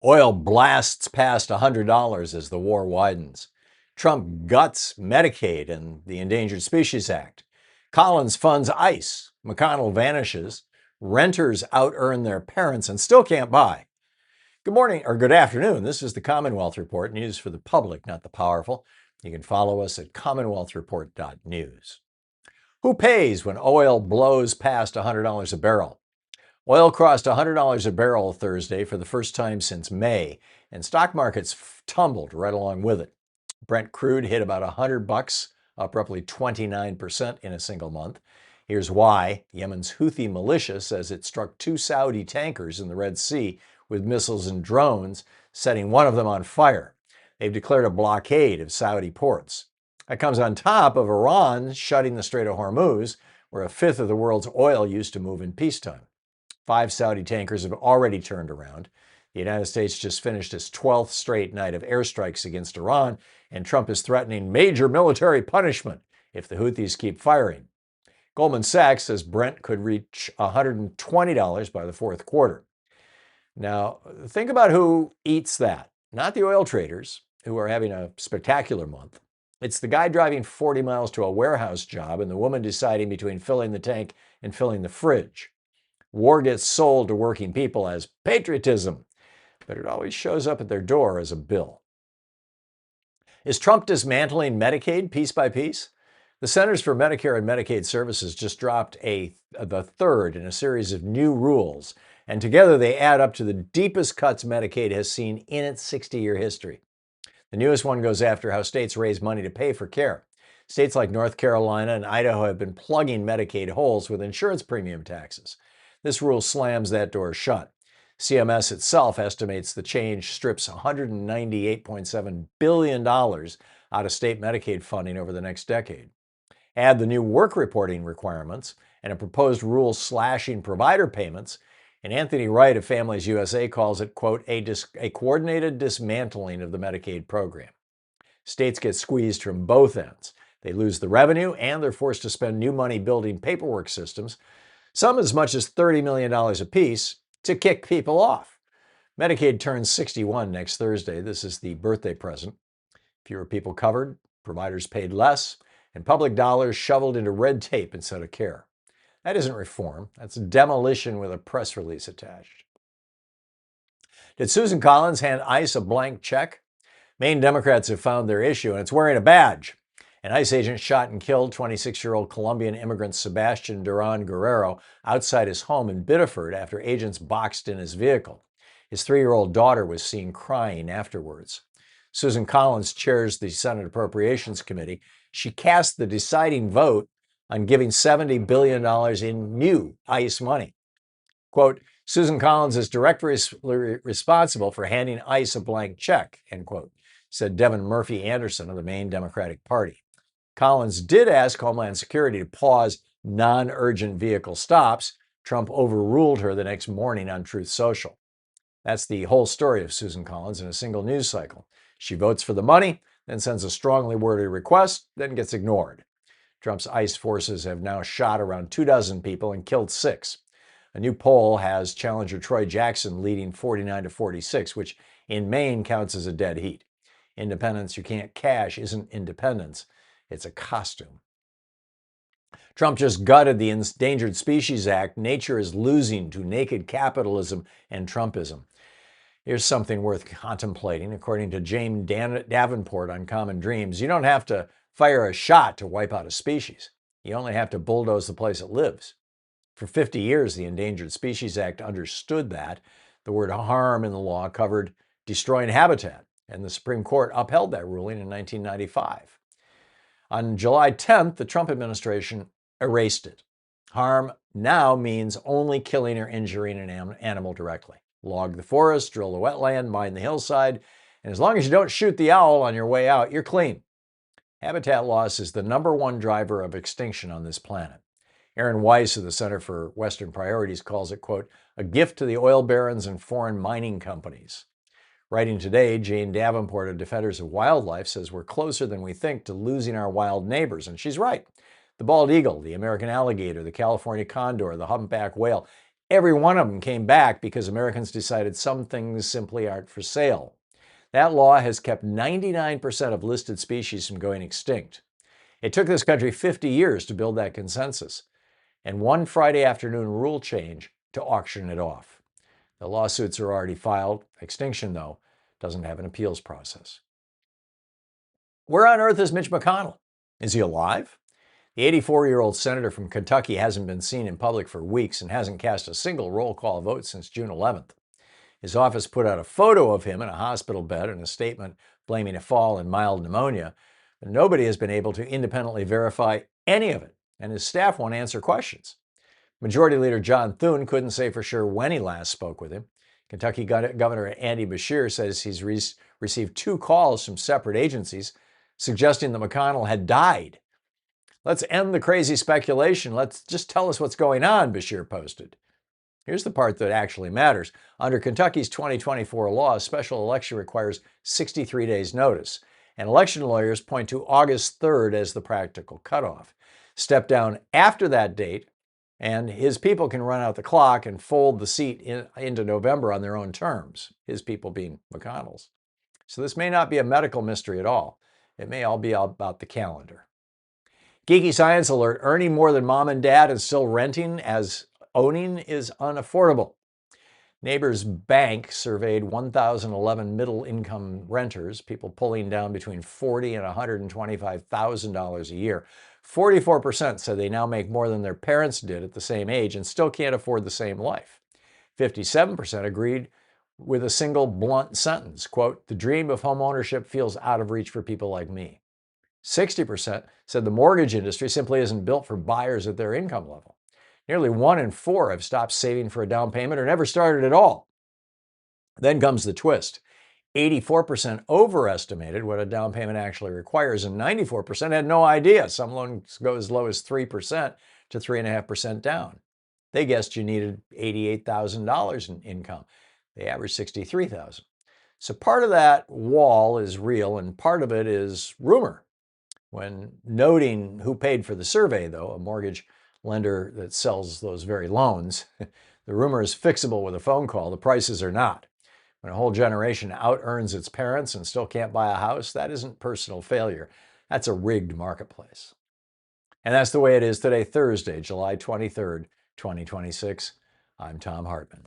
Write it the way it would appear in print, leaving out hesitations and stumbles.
Oil blasts past $100 as the war widens. Trump guts Medicaid and the Endangered Species Act. Collins funds ICE. McConnell vanishes. Renters out-earn their parents and still can't buy. Good morning or good afternoon. This is the Commonwealth Report, news for the public, not the powerful. You can follow us at commonwealthreport.news. Who pays when oil blows past $100 a barrel? Oil crossed $100 a barrel Thursday for the first time since May, and stock markets tumbled right along with it. Brent crude hit about $100, up roughly 29% in a single month. Here's why. Yemen's Houthi militia says it struck two Saudi tankers in the Red Sea with missiles and drones, setting one of them on fire. They've declared a blockade of Saudi ports. That comes on top of Iran shutting the Strait of Hormuz, where a fifth of the world's oil used to move in peacetime. 5 Saudi tankers have already turned around. The United States just finished its 12th straight night of airstrikes against Iran, and Trump is threatening major military punishment if the Houthis keep firing. Goldman Sachs says Brent could reach $120 by the fourth quarter. Now, think about who eats that. Not the oil traders, who are having a spectacular month. It's the guy driving 40 miles to a warehouse job and the woman deciding between filling the tank and filling the fridge. War gets sold to working people as patriotism, but it always shows up at their door as a bill. Is Trump dismantling Medicaid piece by piece? The Centers for Medicare and Medicaid Services just dropped the third in a series of new rules, and together they add up to the deepest cuts Medicaid has seen in its 60-year history. The newest one goes after how states raise money to pay for care. States like North Carolina and Idaho have been plugging Medicaid holes with insurance premium taxes. This rule slams that door shut. CMS itself estimates the change strips $198.7 billion out of state Medicaid funding over the next decade. Add the new work reporting requirements and a proposed rule slashing provider payments, and Anthony Wright of Families USA calls it, quote, a coordinated dismantling of the Medicaid program. States get squeezed from both ends. They lose the revenue and they're forced to spend new money building paperwork systems, some as much as $30 million apiece, to kick people off. Medicaid turns 61 next Thursday. This is the birthday present. Fewer people covered, providers paid less, and public dollars shoveled into red tape instead of care. That isn't reform. That's demolition with a press release attached. Did Susan Collins hand ICE a blank check? Maine Democrats have found their issue, and it's wearing a badge. An ICE agent shot and killed 26-year-old Colombian immigrant Sebastian Duran Guerrero outside his home in Biddeford after agents boxed in his vehicle. His 3-year-old daughter was seen crying afterwards. Susan Collins chairs the Senate Appropriations Committee. She cast the deciding vote on giving $70 billion in new ICE money. Quote, Susan Collins is directly responsible for handing ICE a blank check, end quote, said Devin Murphy Anderson of the Maine Democratic Party. Collins did ask Homeland Security to pause non-urgent vehicle stops. Trump overruled her the next morning on Truth Social. That's the whole story of Susan Collins in a single news cycle. She votes for the money, then sends a strongly worded request, then gets ignored. Trump's ICE forces have now shot around 24 people and killed 6. A new poll has challenger Troy Jackson leading 49-46, which in Maine counts as a dead heat. Independence you can't cash isn't independence. It's a costume. Trump just gutted the Endangered Species Act. Nature is losing to naked capitalism and Trumpism. Here's something worth contemplating. According to James Davenport on Common Dreams, you don't have to fire a shot to wipe out a species. You only have to bulldoze the place it lives. For 50 years, the Endangered Species Act understood that. The word harm in the law covered destroying habitat, and the Supreme Court upheld that ruling in 1995. On July 10th, the Trump administration erased it. Harm now means only killing or injuring an animal directly. Log the forest, drill the wetland, mine the hillside, and as long as you don't shoot the owl on your way out, you're clean. Habitat loss is the #1 driver of extinction on this planet. Aaron Weiss of the Center for Western Priorities calls it, quote, a gift to the oil barons and foreign mining companies. Writing today, Jane Davenport of Defenders of Wildlife says we're closer than we think to losing our wild neighbors, and she's right. The bald eagle, the American alligator, the California condor, the humpback whale, every one of them came back because Americans decided some things simply aren't for sale. That law has kept 99% of listed species from going extinct. It took this country 50 years to build that consensus, and one Friday afternoon rule change to auction it off. The lawsuits are already filed. Extinction, though, doesn't have an appeals process. Where on earth is Mitch McConnell? Is he alive? The 84-year-old senator from Kentucky hasn't been seen in public for weeks and hasn't cast a single roll call vote since June 11th. His office put out a photo of him in a hospital bed and a statement blaming a fall and mild pneumonia, but nobody has been able to independently verify any of it, and his staff won't answer questions. Majority Leader John Thune couldn't say for sure when he last spoke with him. Kentucky Governor Andy Beshear says he's received 2 calls from separate agencies suggesting that McConnell had died. Let's end the crazy speculation. Let's just tell us what's going on, Beshear posted. Here's the part that actually matters. Under Kentucky's 2024 law, a special election requires 63 days' notice, and election lawyers point to August 3rd as the practical cutoff. Step down after that date, and his people can run out the clock and fold the seat into November on their own terms, his people being McConnell's. So this may not be a medical mystery at all. It may all be about the calendar. Geeky science alert, earning more than mom and dad and still renting as owning is unaffordable. Neighbors Bank surveyed 1,011 middle-income renters, people pulling down between $40,000 and $125,000 a year. 44% said they now make more than their parents did at the same age and still can't afford the same life. 57% agreed with a single blunt sentence, quote, "The dream of home ownership feels out of reach for people like me." 60% said the mortgage industry simply isn't built for buyers at their income level. Nearly 1 in 4 have stopped saving for a down payment or never started at all. Then comes the twist. 84% overestimated what a down payment actually requires, and 94% had no idea. Some loans go as low as 3% to 3.5% down. They guessed you needed $88,000 in income. They averaged $63,000. So part of that wall is real, and part of it is rumor. When noting who paid for the survey, though, a mortgage lender that sells those very loans, the rumor is fixable with a phone call. The prices are not. When a whole generation out-earns its parents and still can't buy a house, that isn't personal failure. That's a rigged marketplace. And that's the way it is today, Thursday, July 23rd, 2026. I'm Thom Hartmann.